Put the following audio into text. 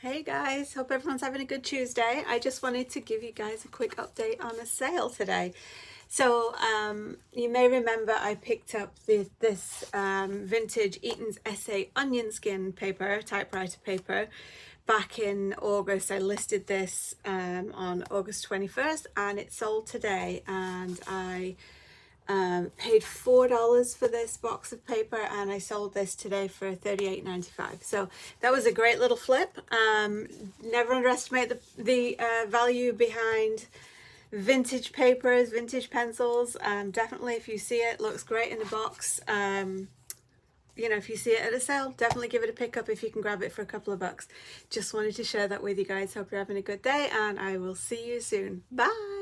Hey guys, hope everyone's having a good Tuesday. I just wanted to give you guys a quick update on a sale today. So you may remember I picked up this vintage Eatons Essay onion skin paper, typewriter paper, back in August. I listed this on August 21st and it sold today, and I paid $4 for this box of paper, and I sold this today for $38.95. So that was a great little flip. Never underestimate the value behind vintage papers, vintage pencils. Definitely, if you see it, looks great in the box. You know, if you see it at a sale, definitely give it a pick up if you can grab it for a couple of bucks. Just wanted to share that with you guys. Hope you're having a good day, and I will see you soon. Bye.